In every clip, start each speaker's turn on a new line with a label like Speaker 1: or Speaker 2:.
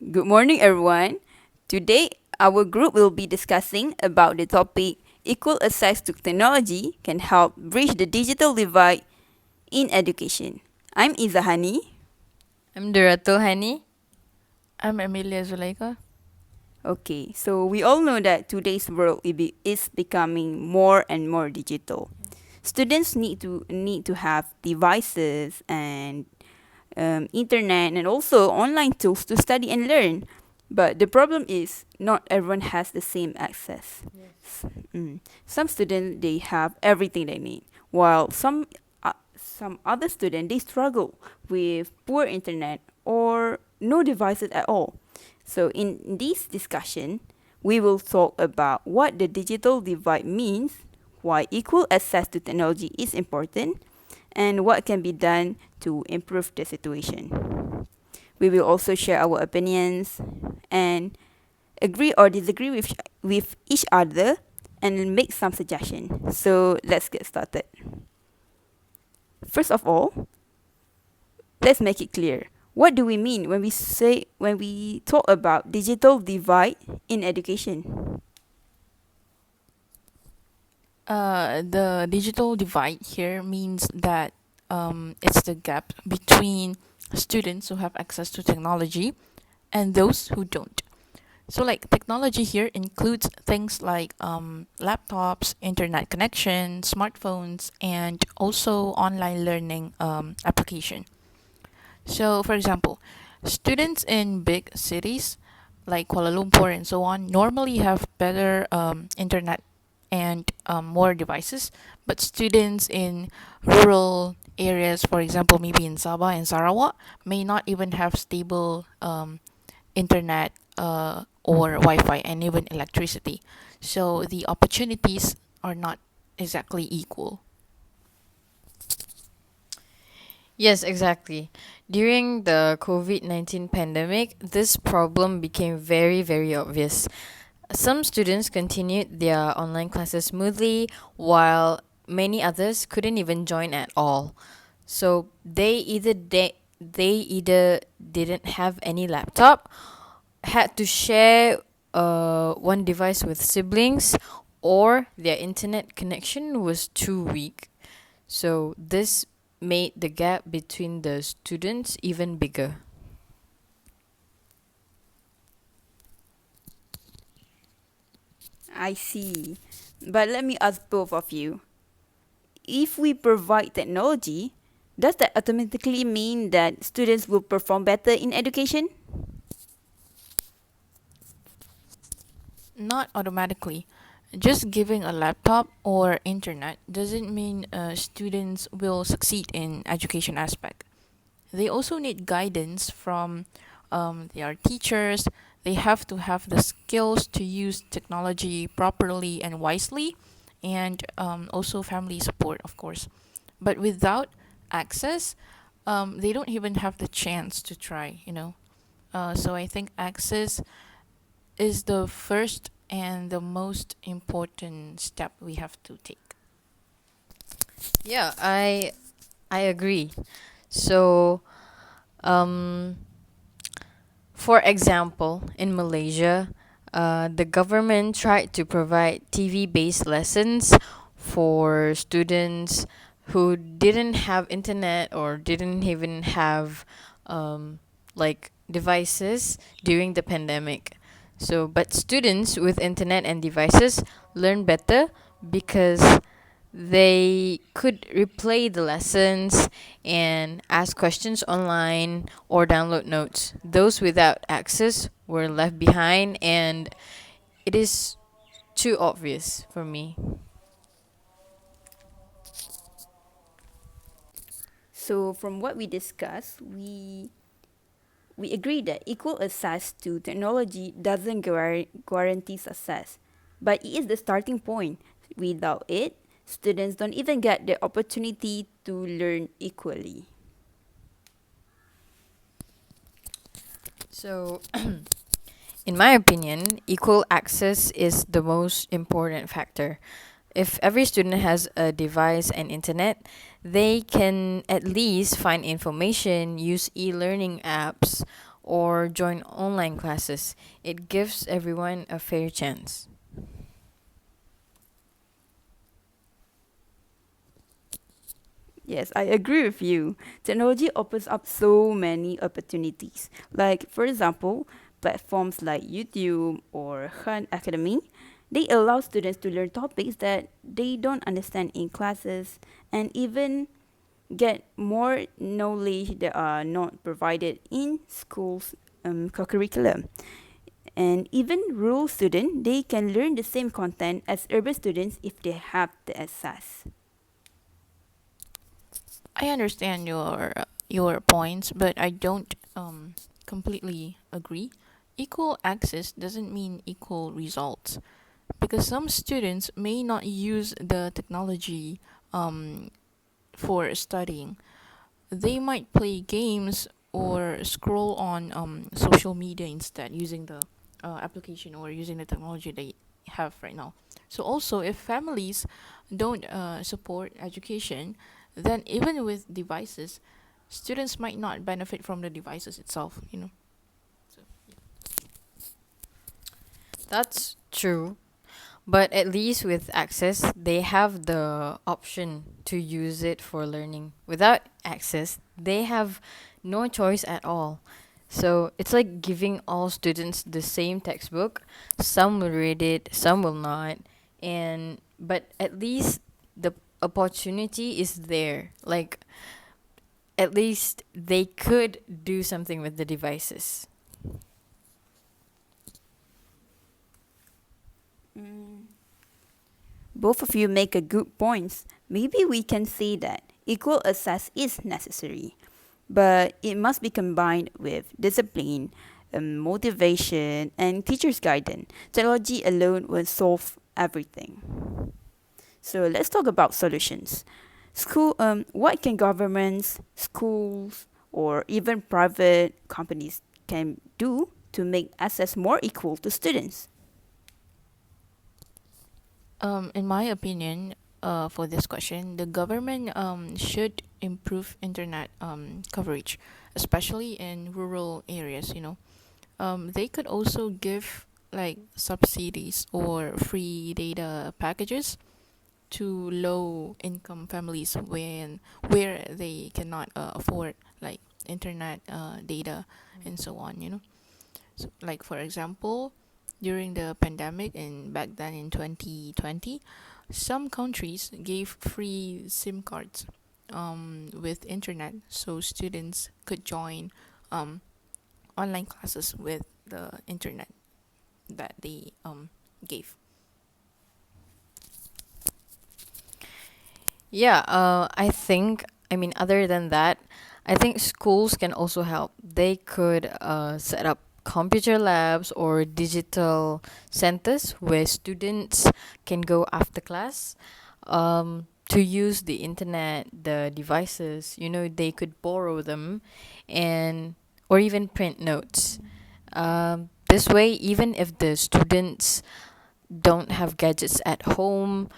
Speaker 1: Good morning, everyone. Today, our group will be discussing about the topic equal access to technology can help bridge the digital divide in education. I'm Izahani.
Speaker 2: I'm Duratul Hani.
Speaker 3: I'm Emilia Zuleika.
Speaker 1: Okay, so we all know that today's world is becoming more and more digital. Students need to have devices and internet and also online tools to study and learn. But the problem is not everyone has the same access. Some students they have everything they need, while some other students they struggle with poor internet or no devices at all. So in this discussion, we will talk about what the digital divide means, why equal access to technology is important, and what can be done to improve the situation. We will also share our opinions and agree or disagree with each other and make some suggestions. So let's get started. First of all, let's make it clear. What do we mean when we talk about digital divide in education?
Speaker 3: The digital divide here means that it's the gap between students who have access to technology and those who don't. So, like, technology here includes things like laptops, internet connection, smartphones, and also online learning application. So, for example, students in big cities like Kuala Lumpur and so on normally have better internet and more devices, but students in rural areas, for example, maybe in Sabah and Sarawak, may not even have stable internet or Wi-Fi and even electricity. So the opportunities are not exactly equal.
Speaker 2: Yes, exactly. During the COVID-19 pandemic, this problem became very, very obvious. Some students continued their online classes smoothly, while many others couldn't even join at all. So they either didn't have any laptop, had to share one device with siblings, or their internet connection was too weak. So this made the gap between the students even bigger.
Speaker 1: I see. But let me ask both of you. If we provide technology, does that automatically mean that students will perform better in education?
Speaker 3: Not automatically. Just giving a laptop or internet doesn't mean students will succeed in education aspect. They also need guidance from their teachers. They have to have the skills to use technology properly and wisely, and also family support, of course. But without access, they don't even have the chance to try. So I think access is the first and the most important step we have to take.
Speaker 2: Yeah, I agree. So, um, for example, in Malaysia, the government tried to provide TV-based lessons for students who didn't have internet or didn't even have like devices during the pandemic. So, but students with internet and devices learn better because they could replay the lessons and ask questions online or download notes. Those without access were left behind, and it is too obvious for me.
Speaker 1: So from what we discussed, we agree that equal access to technology doesn't guarantee success, but it is the starting point. Without it, students don't even get the opportunity to learn equally.
Speaker 2: So, in my opinion, equal access is the most important factor. If every student has a device and internet, they can at least find information, use e learning apps, or join online classes. It gives everyone a fair chance.
Speaker 1: Yes, I agree with you. Technology opens up so many opportunities. Like, for example, platforms like YouTube or Khan Academy, they allow students to learn topics that they don't understand in classes and even get more knowledge that are not provided in schools curriculum. And even rural students, they can learn the same content as urban students if they have the access.
Speaker 3: I understand your points, but I don't completely agree. Equal access doesn't mean equal results because some students may not use the technology um, for studying. They might play games or scroll on social media instead using the application or using the technology they have right now. So also, if families don't support education, then even with devices, students might not benefit from the devices itself. So,
Speaker 2: That's true. But at least with access, they have the option to use it for learning. Without access, they have no choice at all. So it's like giving all students the same textbook. Some will read it, some will not. And but at least the opportunity is there. Like at least they could do something with the devices.
Speaker 1: Both of you make a good points. Maybe we can say that equal access is necessary, but it must be combined with discipline, motivation, and teachers' guidance. Technology alone will solve everything. So let's talk about solutions. What can governments, schools, or even private companies can do to make access more equal to students?
Speaker 3: in my opinion, for this question, the government should improve internet coverage, especially in rural areas. They could also give like subsidies or free data packages to low income families where they cannot afford like internet data and so on. So, like for example, during the pandemic and back then in 2020, some countries gave free SIM cards with internet so students could join um, online classes with the internet that they gave.
Speaker 2: Yeah, I mean, other than that, I think schools can also help. They could set up computer labs or digital centers where students can go after class to use the internet, the devices. They could borrow them and or even print notes. This way, even if the students don't have gadgets at home,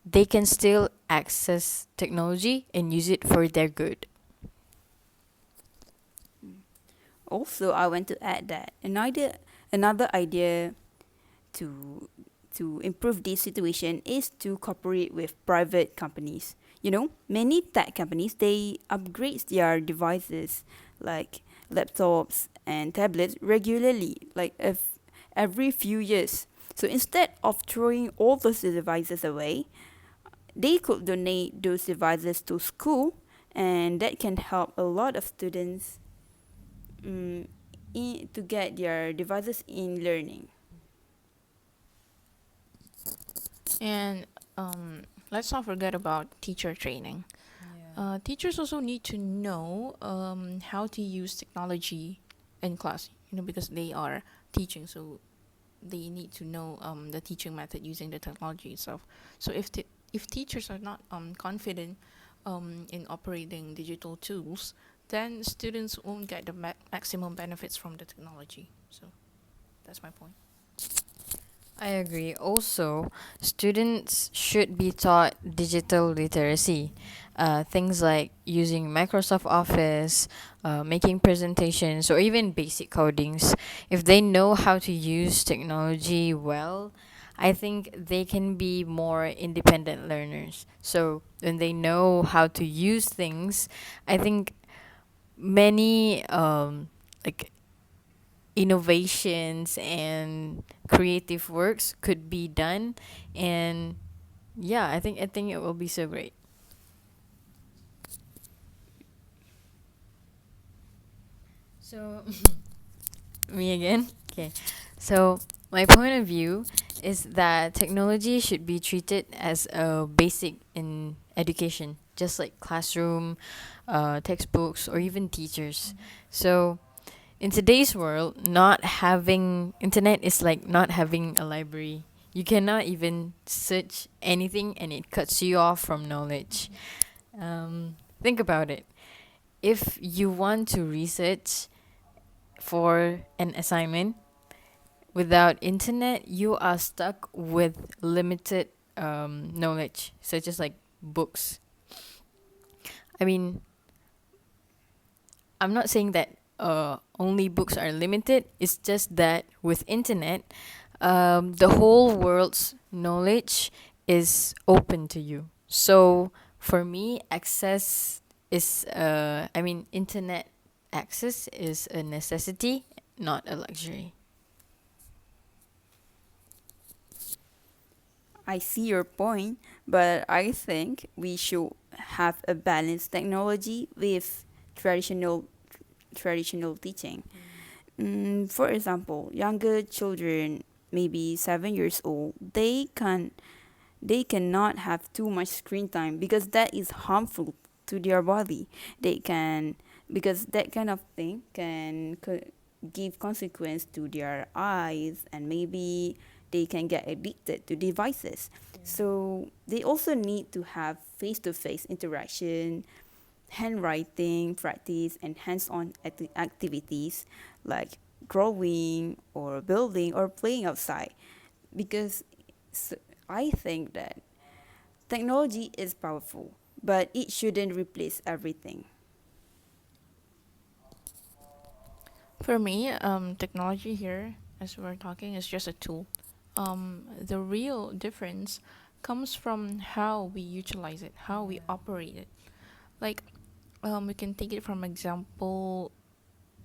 Speaker 2: they can still access technology and use it for their good.
Speaker 1: Also, I want to add that another idea to improve this situation is to cooperate with private companies. Many tech companies they upgrade their devices like laptops and tablets regularly, like if every few years. So instead of throwing all those devices away, they could donate those devices to school, and that can help a lot of students to get their devices in learning.
Speaker 3: And let's not forget about teacher training. Teachers also need to know how to use technology in class, because they are teaching, so they need to know the teaching method using the technology itself. So if teachers are not confident in operating digital tools, then students won't get the maximum benefits from the technology. So that's my point.
Speaker 2: I agree. Also, students should be taught digital literacy. Things like using Microsoft Office, making presentations, or even basic codings. If they know how to use technology well, I think they can be more independent learners. So, when they know how to use things, I think many like innovations and creative works could be done, and yeah, I think it will be so great. So me again. Okay, so my point of view is that technology should be treated as a basic in education, just like classroom, textbooks, or even teachers. So in today's world, not having internet is like not having a library. You cannot even search anything and it cuts you off from knowledge. Think about it. If you want to research for an assignment without internet, you are stuck with limited knowledge, such as like books. I mean, I'm not saying that only books are limited. It's just that with internet, the whole world's knowledge is open to you. So for me, internet access is a necessity, not a luxury.
Speaker 1: I see your point, but I think we should have a balanced technology with traditional traditional teaching. For example, younger children, maybe 7 years old, they cannot have too much screen time because that is harmful to their body. They can because that kind of thing can give consequence to their eyes, and maybe they can get addicted to devices. So they also need to have face-to-face interaction, handwriting practice, and hands-on activities like drawing or building or playing outside. Because s I think that technology is powerful, but it shouldn't replace everything.
Speaker 3: For me, technology here, as we're talking, is just a tool. The real difference comes from how we utilize it, how we operate it. Like, we can take it from example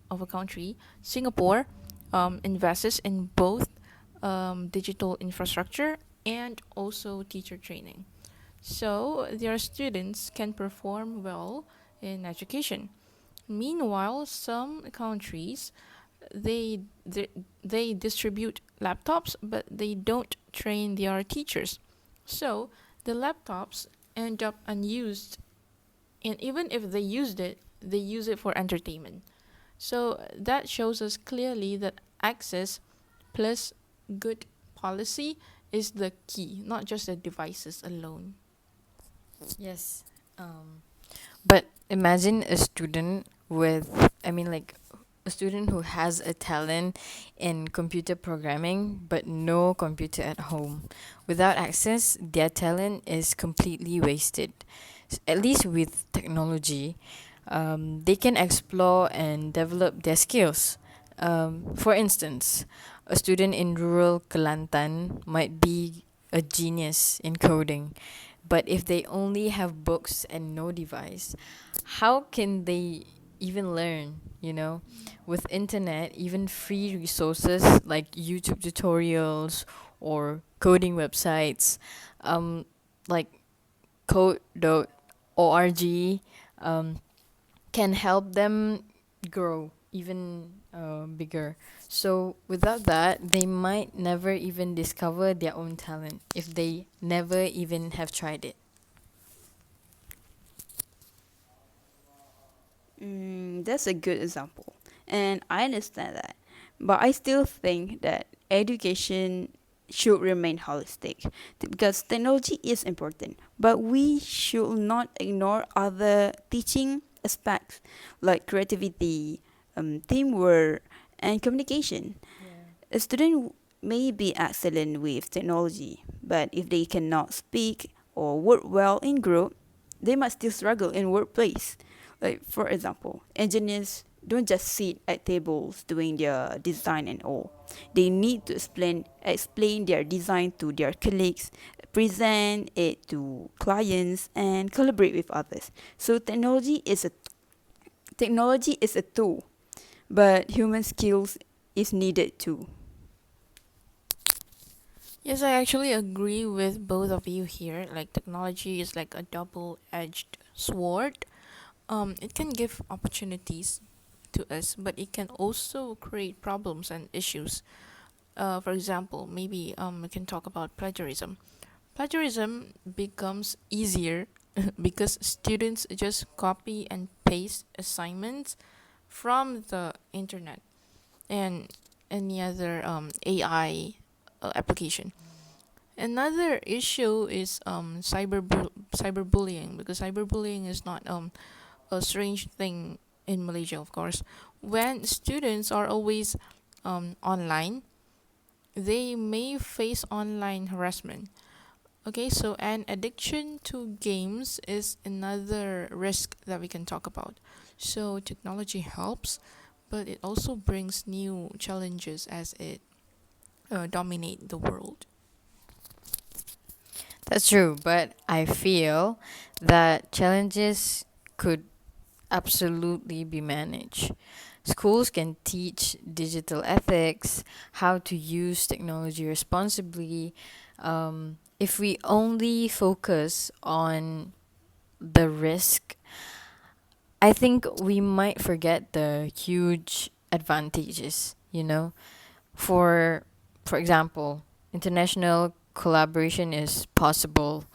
Speaker 3: of a country. Singapore invests in both digital infrastructure and also teacher training. So their students can perform well in education. Meanwhile, some countries they they, they distribute laptops, but they don't train their teachers. So the laptops end up unused, and even if they used it, they use it for entertainment. So that shows us clearly that access plus good policy is the key, not just the devices alone.
Speaker 2: Yes. But imagine a student a student who has a talent in computer programming but no computer at home. Without access, their talent is completely wasted. At least with technology, they can explore and develop their skills. For instance, a student in rural Kelantan might be a genius in coding, but if they only have books and no device, how can they even learn? With internet, even free resources like YouTube tutorials or coding websites, like code.org, um, can help them grow even bigger. So without that, they might never even discover their own talent if they never even have tried it.
Speaker 1: That's a good example, and I understand that. But I still think that education should remain holistic because technology is important, but we should not ignore other teaching aspects like creativity, teamwork, and communication. A student may be excellent with technology, but if they cannot speak or work well in group, they might still struggle in workplace. Like for example, engineers don't just sit at tables doing their design and all. They need to explain their design to their colleagues, present it to clients, and collaborate with others. So technology is a tool, but human skills is needed too.
Speaker 3: Yes, I actually agree with both of you here. Like technology is like a double-edged sword. It can give opportunities to us, but it can also create problems and issues. For example, maybe we can talk about plagiarism. Plagiarism becomes easier because students just copy and paste assignments from the internet and any other AI application. Another issue is cyberbullying, because cyberbullying is not a strange thing in Malaysia, of course. When students are always online, they may face online harassment. Okay, so an addiction to games is another risk that we can talk about. So technology helps, but it also brings new challenges as it dominate the world.
Speaker 2: That's true, but I feel that challenges could absolutely be managed. Schools can teach digital ethics, how to use technology responsibly. If we only focus on the risk, I think we might forget the huge advantages, you know? For for example, international collaboration is possible.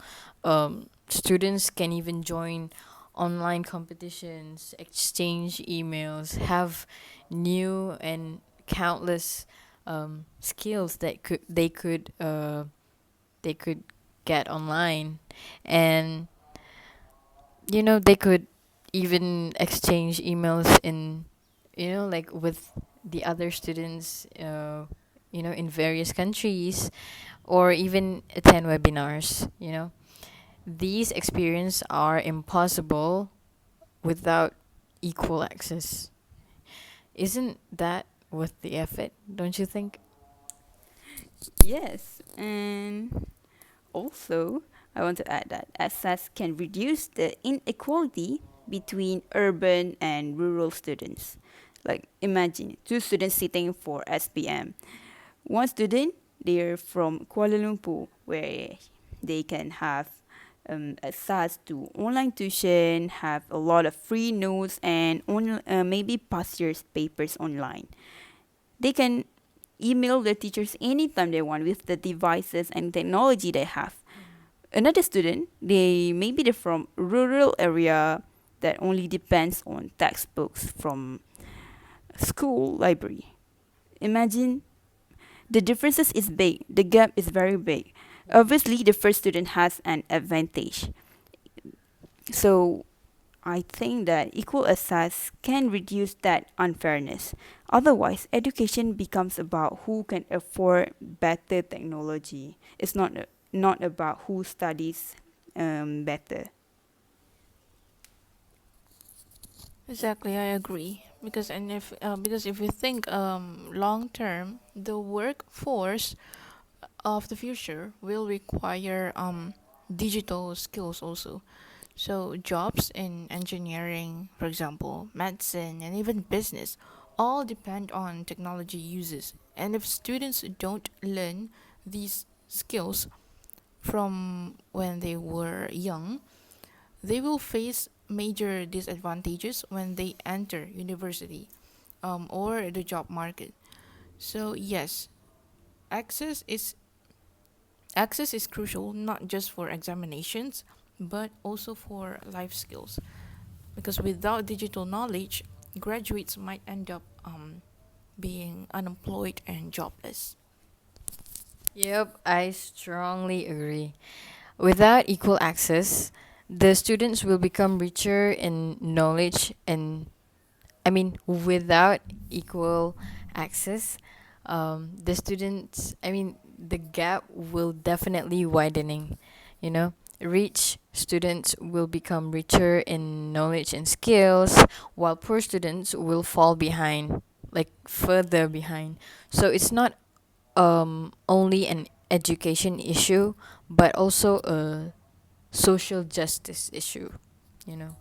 Speaker 2: Students can even join online competitions, exchange emails, have new and countless skills that they could get online, and they could even exchange emails in like with the other students in various countries, or even attend webinars. These experiences are impossible without equal access. Isn't that worth the effort, don't you think?
Speaker 1: Yes, and also I want to add that access can reduce the inequality between urban and rural students. Like imagine two students sitting for SPM. One student, they're from Kuala Lumpur, where they can have access to online tuition, have a lot of free notes, and maybe past year's papers online. They can email their teachers anytime they want with the devices and technology they have. Another student, they're from rural area that only depends on textbooks from school library. Imagine the differences is big. The gap is very big. Obviously, the first student has an advantage. So I think that equal access can reduce that unfairness. Otherwise, education becomes about who can afford better technology. It's not about who studies better.
Speaker 3: Exactly, I agree. Because if you think long term, the workforce of the future will require digital skills also. So jobs in engineering, for example, medicine, and even business all depend on technology uses. And if students don't learn these skills from when they were young, they will face major disadvantages when they enter university or the job market. So yes, access is access is crucial, not just for examinations but also for life skills, because without digital knowledge, graduates might end up being unemployed and jobless.
Speaker 2: Yep, I strongly agree. Without equal access, the students will become richer in knowledge, and I mean, without equal access, the students, I mean, the gap will definitely widening, you know. Rich students will become richer in knowledge and skills, while poor students will fall behind, like further behind. So it's not only an education issue, but also a social justice issue, you know.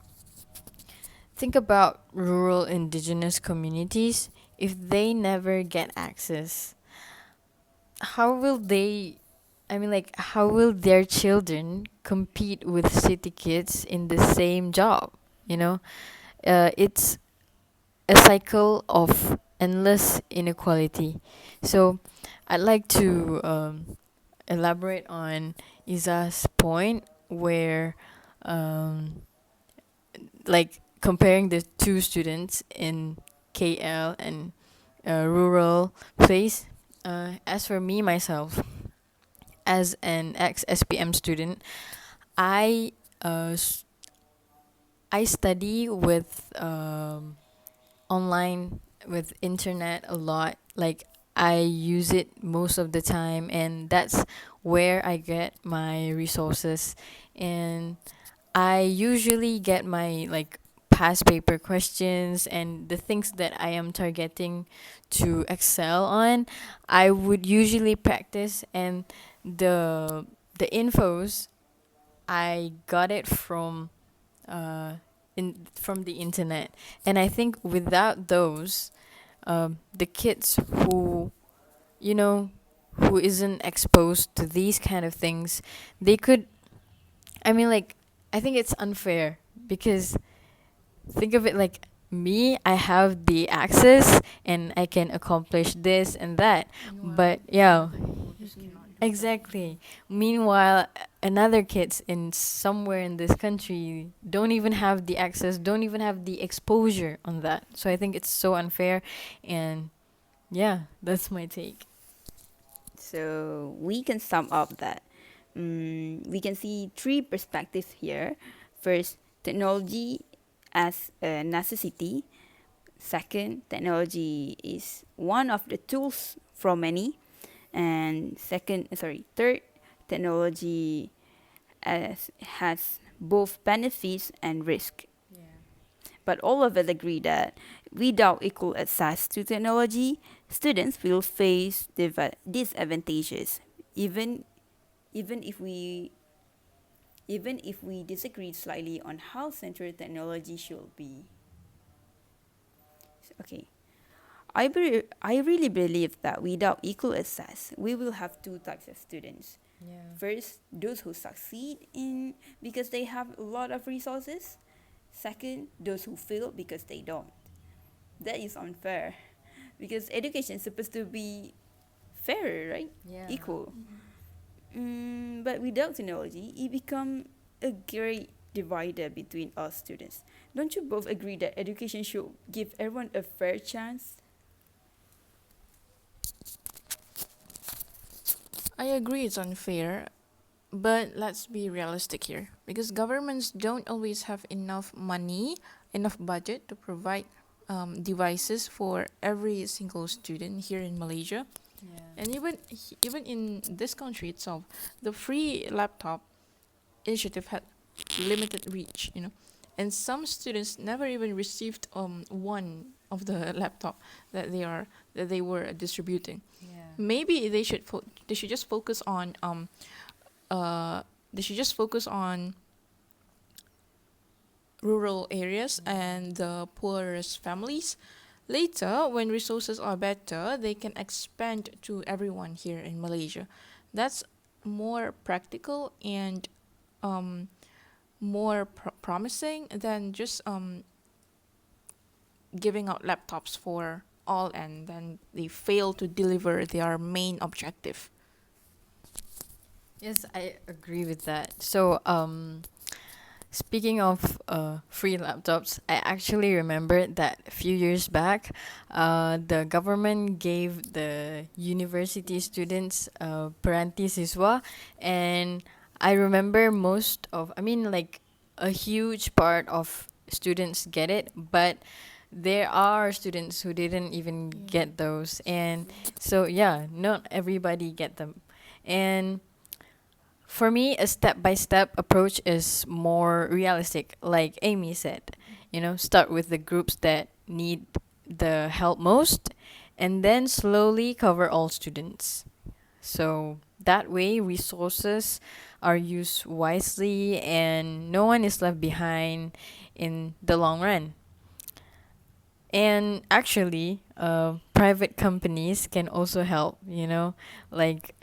Speaker 2: Think about rural indigenous communities. If they never get access, how will they, I mean, like, how will their children compete with city kids in the same job? You know, it's a cycle of endless inequality. So, I'd like to elaborate on Isa's point where, um, like, comparing the two students in KL and a rural place. As for me myself, as an ex SPM student, I uh, s- I study with online, with internet a lot. Like, I use it most of the time, and that's where I get my resources. And I usually get my, like, past paper questions and the things that I am targeting to excel on. I would usually practice, and the infos I got it uh from the internet. And I think without those, the kids who, you know, who isn't exposed to these kind of things, they could, I mean, like, I think it's unfair because think of it like me, I have the access and I can accomplish this and that. But yeah, exactly. Meanwhile, another kids in somewhere in this country don't even have the access, don't even have the exposure on that. So I think it's so unfair, and yeah, that's my take.
Speaker 1: So we can sum up that we can see three perspectives here. First, technology as a necessity. Second, technology is one of the tools from many. And third, technology has both benefits and risk. But all of us agree that without equal access to technology, students will face disadvantages. Even even if we even if we disagree slightly on how central technology should be. Okay. I really believe that without equal access, we will have two types of students.
Speaker 2: Yeah.
Speaker 1: First, those who succeed in because they have a lot of resources. Second, those who fail because they don't. That is unfair because education is supposed to be fairer, right?
Speaker 2: Yeah.
Speaker 1: Equal. But without technology, it becomes a great divider between us students. Don't you both agree that education should give everyone a fair chance?
Speaker 3: I agree it's unfair, but let's be realistic here because governments don't always have enough money, enough budget to provide devices for every single student here in Malaysia.
Speaker 2: Yeah.
Speaker 3: And even in this country itself, the free laptop initiative had limited reach, and some students never even received one of the laptop that they were distributing.
Speaker 2: Yeah.
Speaker 3: Maybe they should just focus on uh they should just focus on rural areas and the poorest families. Later, when resources are better, they can expand to everyone here in Malaysia. That's more practical and um, more promising than just giving out laptops for all and then they fail to deliver their main objective.
Speaker 2: Yes, I agree with that. So, speaking of free laptops, I actually remember that a few years back, the government gave the university students Peranti Siswa, and I remember I mean, like, a huge part of students get it, but there are students who didn't even get those, and so yeah, not everybody get them. And for me, a step by step approach is more realistic, like Amy said. Start with the groups that need the help most, and then slowly cover all students. So that way, resources are used wisely and no one is left behind in the long run. And actually, private companies can also help, like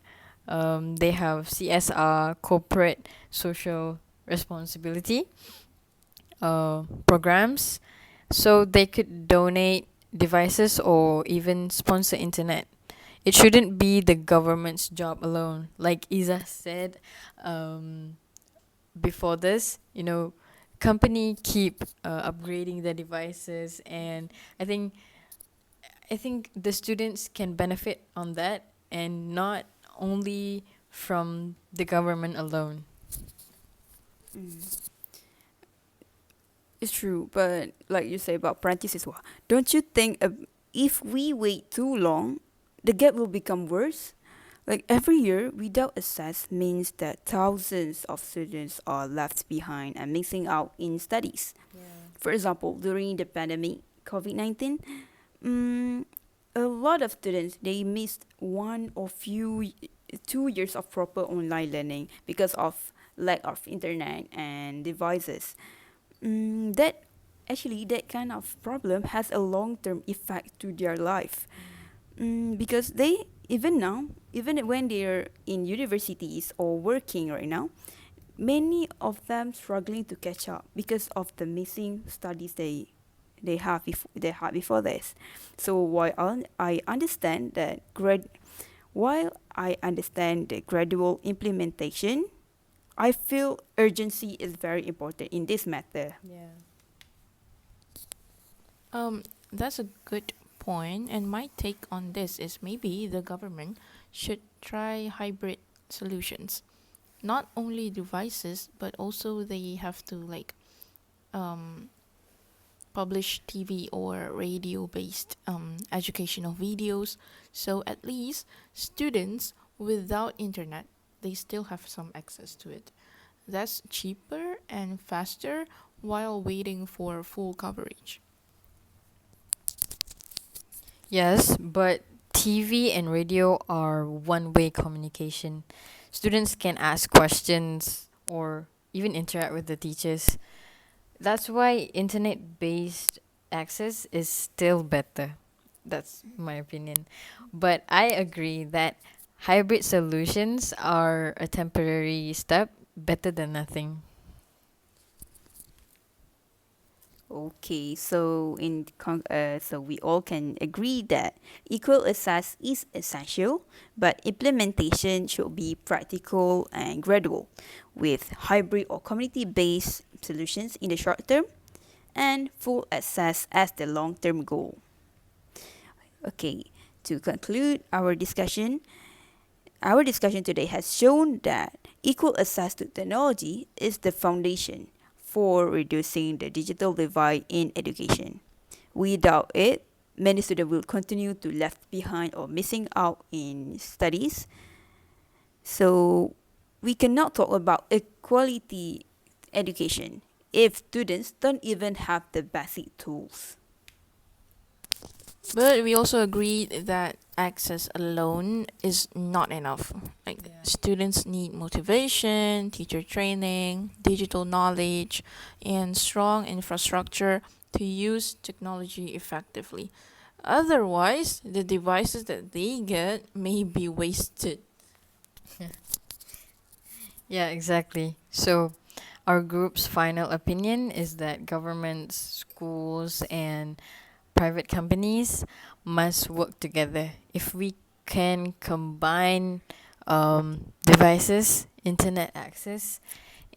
Speaker 2: they have CSR, corporate social responsibility programs. So they could donate devices or even sponsor internet. It shouldn't be the government's job alone. Like Isa said before this, company keep upgrading the devices, and I think I think the students can benefit on that, and not only from the government alone.
Speaker 1: Mm. It's true, but like you say about parentheses, don't you think if we wait too long, the gap will become worse? Like every year, without access means that thousands of students are left behind and missing out in studies. For example, during the pandemic, COVID-19, mm, a lot of students they missed 2 years of proper online learning because of lack of internet and devices. That actually that kind of problem has a long-term effect to their life. Because they even now, even when they're in universities or working right now, many of them struggling to catch up because of the missing studies they had before this. So I understand that while I understand the gradual implementation, I feel urgency is very important in this matter.
Speaker 2: Yeah.
Speaker 3: That's a good point, and my take on this is maybe the government should try hybrid solutions. Not only devices, but also they have to um, publish TV or radio based educational videos, so at least students without internet they still have some access to it. That's cheaper and faster while waiting for full coverage.
Speaker 2: Yes, but TV and radio are one-way communication. Students can ask questions or even interact with the teachers. That's why internet-based access is still better. That's my opinion. But I agree that hybrid solutions are a temporary step better than nothing.
Speaker 1: Okay, so we all can agree that equal access is essential, but implementation should be practical and gradual, with hybrid or community-based solutions in the short term and full access as the long-term goal. Okay, to conclude our discussion today has shown that equal access to technology is the foundation for reducing the digital divide in education. Without it, many students will continue to left behind or missing out in studies. So we cannot talk about equality education if students don't even have the basic tools.
Speaker 3: But we also agree that access alone is not enough. Like
Speaker 2: Yeah.
Speaker 3: students need motivation, teacher training, digital knowledge, and strong infrastructure to use technology effectively. Otherwise, the devices that they get may be wasted.
Speaker 2: Yeah, exactly. So, our group's final opinion is that governments, schools, and private companies must work together. If we can combine devices, internet access,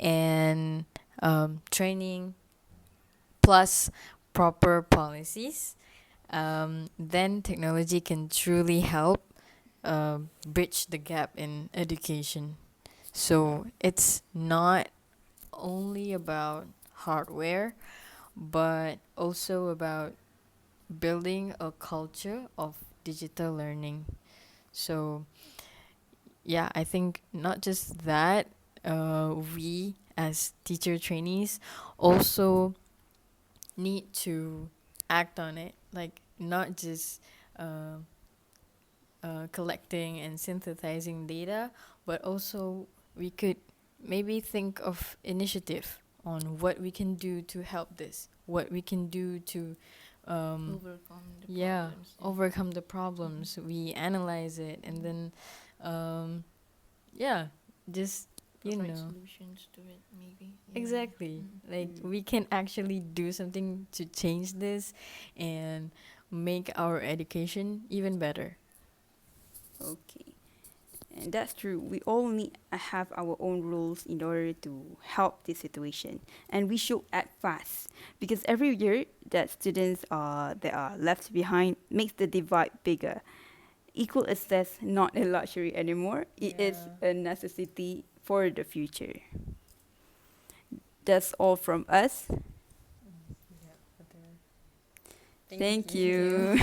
Speaker 2: and training plus proper policies, then technology can truly help bridge the gap in education. So it's not only about hardware, but also about building a culture of digital learning. So, yeah, I think not just that, we as teacher trainees also need to act on it, like not just uh, collecting and synthesizing data, but also we could maybe think of initiative on what we can do to help this, what we can do to
Speaker 3: Overcome the
Speaker 2: yeah,
Speaker 3: problems.
Speaker 2: overcome the problems. We analyze it and then yeah, just
Speaker 3: Provide solutions to it, maybe. Yeah.
Speaker 2: exactly. Like we can actually do something to change this and make our education even better.
Speaker 1: Okay. And that's true. We all need have our own rules in order to help this situation, and we should act fast because every year that students are that are left behind makes the divide bigger. Equal access not a luxury anymore; it is a necessity for the future. That's all from us.
Speaker 2: Yeah, but
Speaker 1: Thank
Speaker 2: you.
Speaker 1: you.